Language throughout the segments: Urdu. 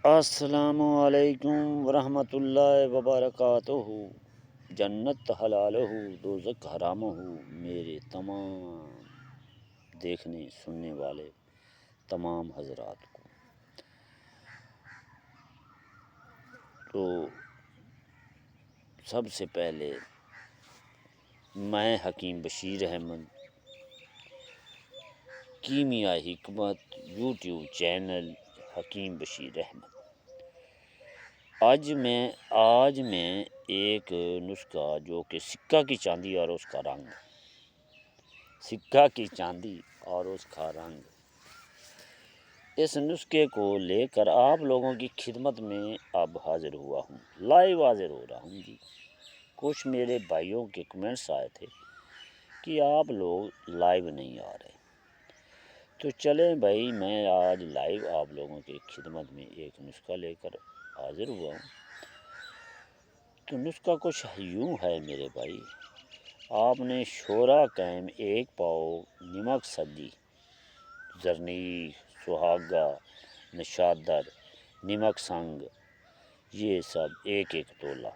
السلام علیکم ورحمۃ اللہ وبرکاتہ۔ جنت حلال ہو دوزخ حرام ہو میرے تمام دیکھنے سننے والے تمام حضرات کو۔ تو سب سے پہلے میں حکیم بشیر احمد کیمیا حکمت یوٹیوب چینل حکیم بشیر احمد، آج میں ایک نسخہ جو کہ سکہ کی چاندی اور اس کا رنگ، سکہ کی چاندی اور اس کا رنگ، اس نسخے کو لے کر آپ لوگوں کی خدمت میں اب حاضر ہوا ہوں، لائیو حاضر ہو رہا ہوں جی۔ کچھ میرے بھائیوں کے کمنٹس آئے تھے کہ آپ لوگ لائیو نہیں آ رہے، تو چلیں بھائی میں آج لائیو آپ لوگوں کی خدمت میں ایک نسخہ لے کر حاضر ہوا ہوں۔ تو نسخہ کچھ یوں ہے میرے بھائی، آپ نے شورا قائم 1 پاؤ نمک سدی، زرنیخ، سہاگا، نشادر، نمک سنگ، یہ سب 1 تولہ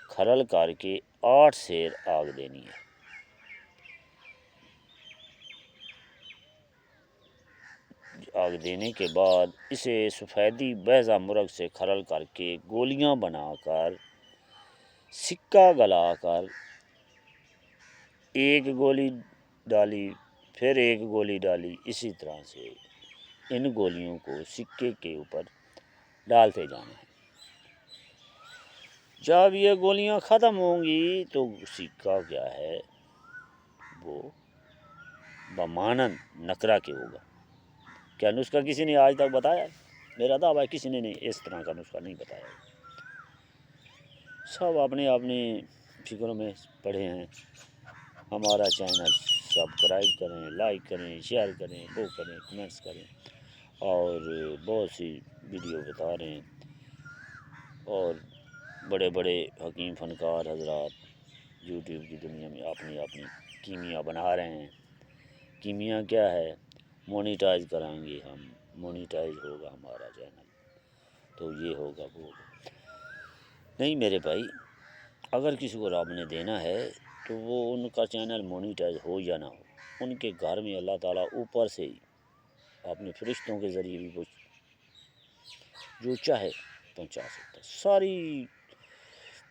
کھرل کر کے 8 سیر آگ دینی ہے۔ آگ دینے کے بعد اسے سفیدی بیضہ مرغ سے کھرل کر کے گولیاں بنا کر سکہ گلا کر 1 گولی ڈالی، پھر 1 گولی ڈالی، اسی طرح سے ان گولیوں کو سکے کے اوپر ڈالتے جانا ہے۔ جب یہ گولیاں ختم ہوں گی تو سکہ کیا ہے وہ بمانند نقرہ کے ہوگا۔ کیا نسخہ کسی نے آج تک بتایا؟ میرا دعویٰ ہے کسی نے نہیں اس طرح کا نسخہ نہیں بتایا۔ سب اپنے اپنی فکروں میں پڑے ہیں۔ ہمارا چینل سبسکرائب کریں، لائک کریں، شیئر کریں، وہ کریں، کمنٹس کریں، اور بہت سی ویڈیو بتا رہے ہیں، اور بڑے بڑے حکیم فنکار حضرات یوٹیوب کی دنیا میں اپنی اپنی کیمیا بنا رہے ہیں۔ کیمیا کیا ہے؟ مونیٹائز کرائیں گے ہم، مونیٹائز ہوگا ہمارا چینل، تو یہ ہوگا وہ ہوگا۔ نہیں میرے بھائی، اگر کسی کو رب نے دینا ہے تو وہ ان کا چینل مونیٹائز ہو یا نہ ہو، ان کے گھر میں اللہ تعالیٰ اوپر سے ہی اپنے فرشتوں کے ذریعے بھی وہ جو چاہے پہنچا سکتا ہے۔ ساری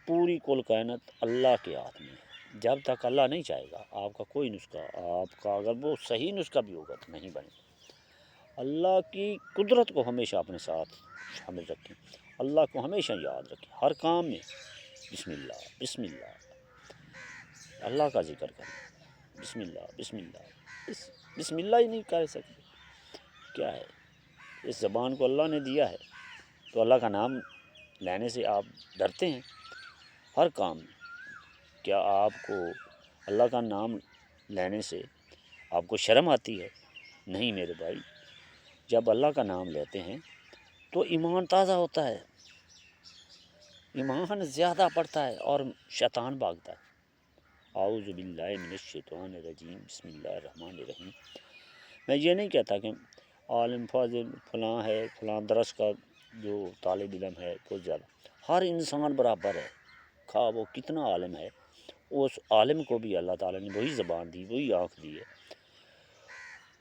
پوری کل کائنات اللہ کے ہاتھ میں ہے۔ جب تک اللہ نہیں چاہے گا آپ کا کوئی نسخہ، آپ کا اگر وہ صحیح نسخہ بھی ہوگا تو نہیں بنے گا۔ اللہ کی قدرت کو ہمیشہ اپنے ساتھ شامل رکھیں، اللہ کو ہمیشہ یاد رکھیں، ہر کام میں بسم اللہ بسم اللہ، اللہ کا ذکر کریں، بسم اللہ بسم اللہ، بسم اللہ ہی نہیں کہہ سکتے کیا ہے؟ اس زبان کو اللہ نے دیا ہے تو اللہ کا نام لینے سے آپ ڈرتے ہیں ہر کام میں؟ کیا آپ کو اللہ کا نام لینے سے آپ کو شرم آتی ہے؟ نہیں میرے بھائی، جب اللہ کا نام لیتے ہیں تو ایمان تازہ ہوتا ہے، ایمان زیادہ بڑھتا ہے اور شیطان بھاگتا ہے۔ اعوذ باللہ من الشیطان الرجیم، بسم اللہ الرحمن الرحیم۔ میں یہ نہیں کہتا کہ عالم فاضل فلاں ہے، فلاں درس کا جو طالب علم ہے بہت زیادہ، ہر انسان برابر ہے، خواہ وہ کتنا عالم ہے، اس عالم کو بھی اللہ تعالیٰ نے وہی زبان دی، وہی آنکھ دی ہے،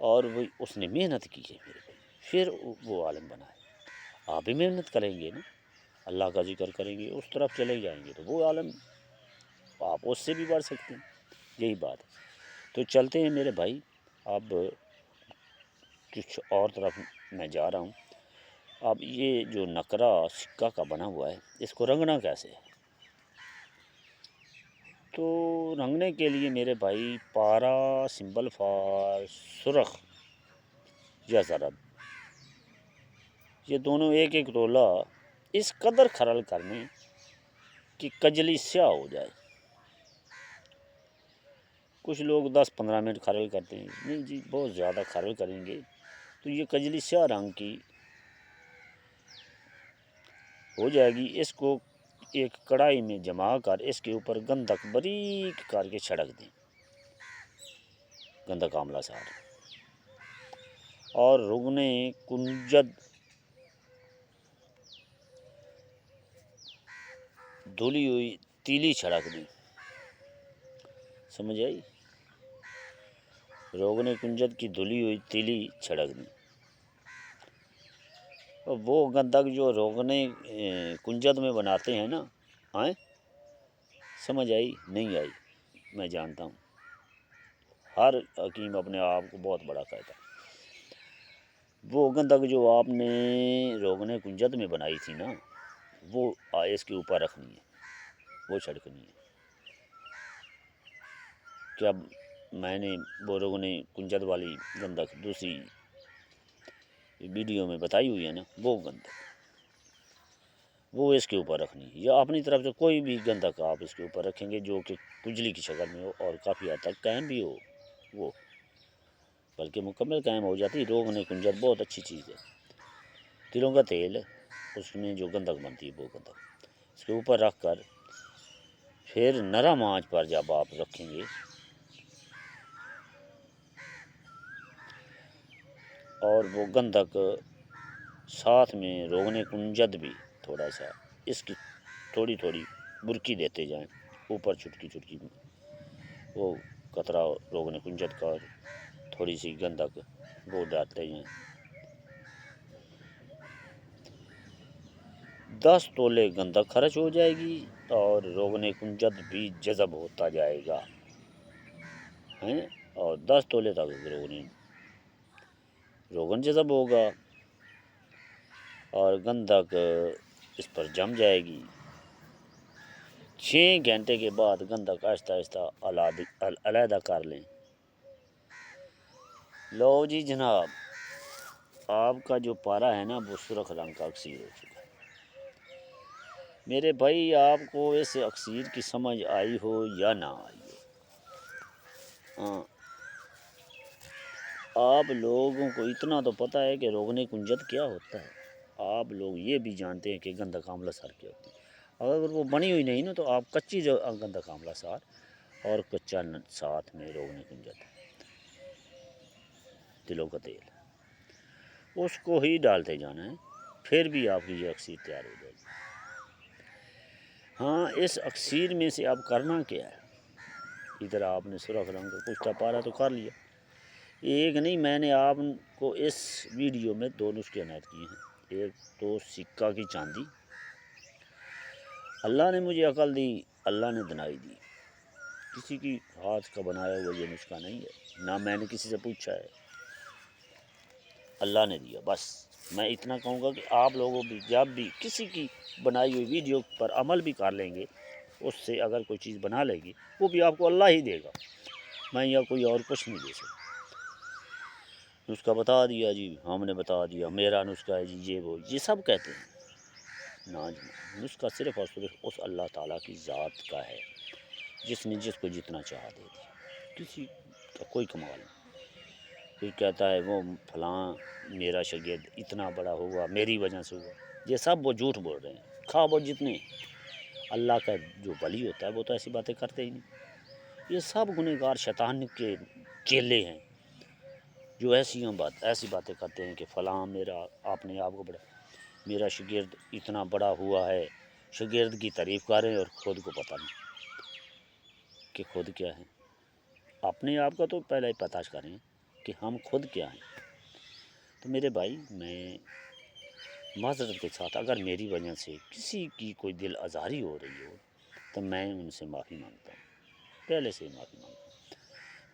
اور وہی اس نے محنت کی ہے میرے بھائی، پھر وہ عالم بنا ہے۔ آپ بھی محنت کریں گے نا، اللہ کا ذکر کریں گے، اس طرف چلے جائیں گے تو وہ عالم آپ اس سے بھی بڑھ سکتے ہیں، یہی بات ہے۔ تو چلتے ہیں میرے بھائی، اب کچھ اور طرف میں جا رہا ہوں۔ اب یہ جو نقرہ سکہ کا بنا ہوا ہے اس کو رنگنا کیسے ہے؟ تو رنگنے کے لیے میرے بھائی پارا سمبل فار سرخ یا زرد، یہ دونوں 1 تولہ اس قدر کھرل کرنے کہ کجلی سیاہ ہو جائے۔ کچھ لوگ 10-15 منٹ کھرل کرتے ہیں، نہیں جی بہت زیادہ کھرل کریں گے تو یہ کجلی سیاہ رنگ کی ہو جائے گی۔ اس کو ایک کڑھائی میں جما کر اس کے اوپر گندھک باریک کر کے چھڑک دیں، گندھک آملہ سار، اور رگنے کنجد دھلی ہوئی تیلی چھڑک دیں، سمجھ آئی؟ روغن کنجد کی دھلی ہوئی تیلی چھڑک دیں۔ وہ گندھک جو روغن کنجد میں بناتے ہیں نا، آئیں سمجھ آئی؟ نہیں آئی؟ میں جانتا ہوں ہر حکیم اپنے آپ کو بہت بڑا کہتا ہے۔ وہ گندھک جو آپ نے روغن کنجد میں بنائی تھی نا، وہ اس کے اوپر رکھنی ہے، وہ چھڑکنی ہے۔ کیا میں نے وہ روغن کنجد والی گندھک دوسری ویڈیو میں بتائی ہوئی ہے نا، وہ گندھک وہ اس کے اوپر رکھنی ہے، یا اپنی طرف سے کوئی بھی گندھک آپ اس کے اوپر رکھیں گے جو کہ کجلی کی شکل میں ہو اور کافی حد تک قائم بھی ہو، وہ بلکہ مکمل قائم ہو جاتی۔ روغن کنجد بہت اچھی چیز ہے، تلوں کا تیل، اس میں جو گندھک بنتی ہے وہ گندھک اس کے اوپر رکھ کر پھر نرم آنچ پر جب آپ رکھیں گے اور وہ گندھک ساتھ میں روغن کنجد بھی تھوڑا سا اس کی تھوڑی تھوڑی برکی دیتے جائیں، اوپر چٹکی چٹکی وہ قطرہ روغن کنجد کا اور تھوڑی سی گندھک وہ ڈالتے جائیں۔ 10 تولے گندھک خرچ ہو جائے گی اور روغن کنجد بھی جذب ہوتا جائے گا، اور 10 تولے تک روغن جذب ہوگا اور گندھک اس پر جم جائے گی۔ 6 گھنٹے کے بعد گندھک آہستہ آہستہ علیحدہ کر لیں۔ لو جی جناب، آپ کا جو پارا ہے نا وہ سرخ رنگ کا اکسیر ہو چکا ہے۔ میرے بھائی آپ کو اس اکسیر کی سمجھ آئی ہو یا نہ آئی ہو، آپ لوگوں کو اتنا تو پتہ ہے کہ روغن کنجد کیا ہوتا ہے، آپ لوگ یہ بھی جانتے ہیں کہ گندھک آملہ سار کیا ہوتی ہے۔ اگر وہ بنی ہوئی نہیں نا تو آپ کچی جو گندھک آملہ سار اور کچا ساتھ میں روغن کنجد، تلوں کا تیل، اس کو ہی ڈالتے جانا ہے، پھر بھی آپ کی یہ اکسیر تیار ہو جائے گی۔ ہاں، اس اکسیر میں سے اب کرنا کیا ہے؟ ادھر آپ نے سرخ رنگ کا کچھ پارا تو کر لیا، ایک نہیں، میں نے آپ کو اس ویڈیو میں 2 نسخے عنایت کیے ہیں۔ ایک تو سکہ کی چاندی، اللہ نے مجھے عقل دی، اللہ نے دنائی دی، کسی کی ہاتھ کا بنایا ہوا یہ نسخہ نہیں ہے، نہ میں نے کسی سے پوچھا ہے، اللہ نے دیا۔ بس میں اتنا کہوں گا کہ آپ لوگوں بھی جب بھی کسی کی بنائی ہوئی ویڈیو پر عمل بھی کر لیں گے، اس سے اگر کوئی چیز بنا لے گی وہ بھی آپ کو اللہ ہی دے گا، میں یا کوئی اور کچھ نہیں دے سکتا۔ نسخہ بتا دیا جی، ہم نے بتا دیا میرا نسخہ ہے جی، یہ سب کہتے ہیں نا جی، نسخہ صرف اور صرف اس اللہ تعالیٰ کی ذات کا ہے جس نے جس کو جتنا چاہا دے دیا، کسی کا کوئی کمال نہیں۔ کوئی کہتا ہے وہ فلاں میرا شاگرد اتنا بڑا ہوا میری وجہ سے ہوا، یہ سب وہ جھوٹ بول رہے ہیں، خواہ وہ جتنے اللہ کا جو ولی ہوتا ہے وہ تو ایسی باتیں کرتے ہی نہیں، یہ سب گنہگار شیطان کے چیلے ہیں جو ایسی باتیں کرتے ہیں کہ فلاں میرا اپنے آپ کو بڑا، میرا شاگرد اتنا بڑا ہوا ہے، شاگرد کی تعریف کر رہے ہیں اور خود کو پتہ نہیں کہ خود کیا ہے۔ اپنے آپ کا تو پہلے ہی پتہ کریں کہ ہم خود کیا ہیں۔ تو میرے بھائی، میں معذرت کے ساتھ اگر میری وجہ سے کسی کی کوئی دل آزاری ہو رہی ہو تو میں ان سے معافی مانگتا ہوں، پہلے سے ہی معافی مانگتا ہوں۔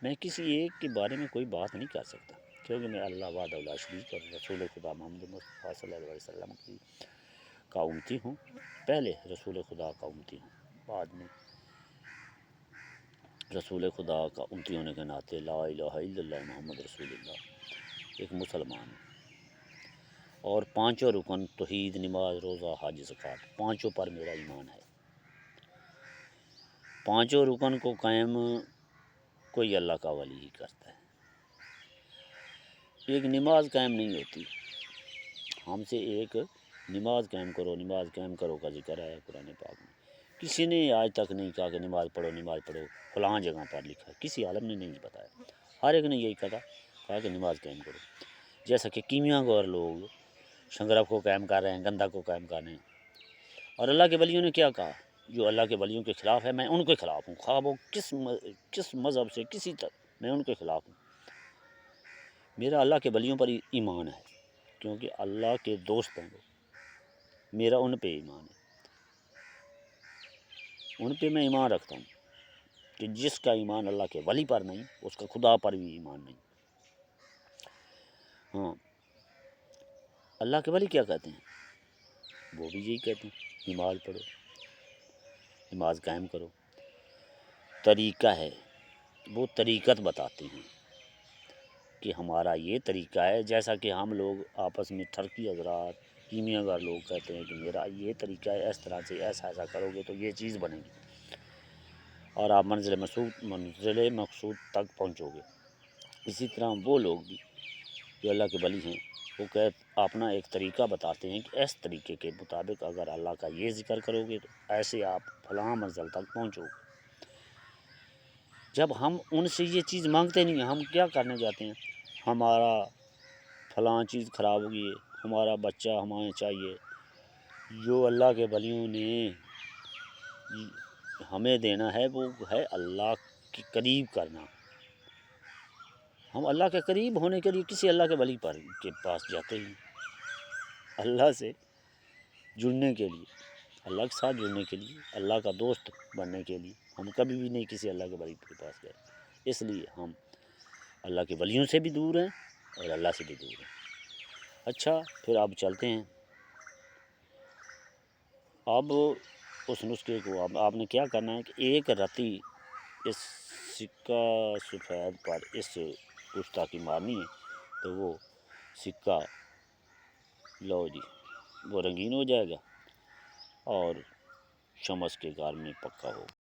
میں کسی ایک کے بارے میں کوئی بات نہیں کر سکتا کیونکہ میں اللہ وحدہ لا شریک اور رسول خدا محمد مصطفیٰ صلی اللہ علیہ وسلم کا امتی ہوں، پہلے رسول خدا کا امتی ہوں، بعد میں رسول خدا کا امتی ہونے کے ناطے لا الہ الا اللہ محمد رسول اللہ ایک مسلمان ہوں، اور 5 رکن توحید، نماز، روزہ، حج، زکوٰۃ، 5 پر میرا ایمان ہے۔ 5 رکن کو قائم کوئی اللہ کا ولی ہی کرتا ہے۔ ایک نماز قائم نہیں ہوتی، ہم سے ایک نماز قائم کرو کا ذکر ہے قرآن پاک میں، کسی نے آج تک نہیں کہا کہ نماز پڑھو، فلاں جگہ پر لکھا ہے، کسی عالم نے نہیں بتایا، ہر ایک نے یہی کہا کہ نماز قائم کرو، جیسا کہ کیمیاں گور لوگ شنگرف کو قائم کر رہے ہیں، گندھک کو قائم کر رہے ہیں، اور اللہ کے ولیوں نے کیا کہا جو اللہ کے ولیوں کے خلاف ہے، میں ان کے خلاف ہوں، خواہ وہ کس مذہب سے کسی طرح، میں ان کے خلاف ہوں۔ میرا اللہ کے ولیوں پر ایمان ہے، کیونکہ اللہ کے دوست ہیں وہ، میرا ان پہ ایمان ہے، ان پہ میں ایمان رکھتا ہوں کہ جس کا ایمان اللہ کے ولی پر نہیں، اس کا خدا پر بھی ایمان نہیں۔ ہاں، اللہ کے ولی کیا کہتے ہیں؟ وہ بھی یہی کہتے ہیں، نماز پڑھو، نماز قائم کرو، طریقہ ہے، وہ طریقت بتاتے ہیں کہ ہمارا یہ طریقہ ہے، جیسا کہ ہم لوگ آپس میں ٹرکی حضرات، کیمیا گار لوگ کہتے ہیں کہ میرا یہ طریقہ ہے، اس طرح سے ایسا کرو گے تو یہ چیز بنے گی اور آپ منزل مقصود تک پہنچو گے۔ اسی طرح وہ لوگ بھی جو اللہ کے ولی ہیں، وہ اپنا ایک طریقہ بتاتے ہیں کہ اس طریقے کے مطابق اگر اللہ کا یہ ذکر کرو گے تو ایسے آپ فلاں منزل تک پہنچو گے۔ جب ہم ان سے یہ چیز مانگتے نہیں ہیں، ہم کیا کرنے جاتے ہیں؟ ہمارا فلاں چیز خراب ہو گئی ہے، ہمارا بچہ ہمیں چاہیے، جو اللہ کے ولیوں نے ہمیں دینا ہے وہ ہے اللہ کے قریب کرنا۔ ہم اللہ کے قریب ہونے کے لیے کسی اللہ کے ولی کے پاس جاتے ہیں، اللہ سے جڑنے کے لیے، اللہ کے ساتھ جڑنے کے لیے، اللہ کا دوست بننے کے لیے ہم کبھی بھی نہیں کسی اللہ کے ولی کے پاس گئے۔ اس لیے ہم اللہ کے ولیوں سے بھی دور ہیں اور اللہ سے بھی دور ہیں۔ اچھا، پھر اب چلتے ہیں، اب اس نسخے کو اب آپ نے کیا کرنا ہے کہ ایک رتی اس سکہ سفید پر اس گستاخی مارنی ہے، تو وہ سکہ لو جی وہ رنگین ہو جائے گا اور شمس کے گار میں پکا ہوگا۔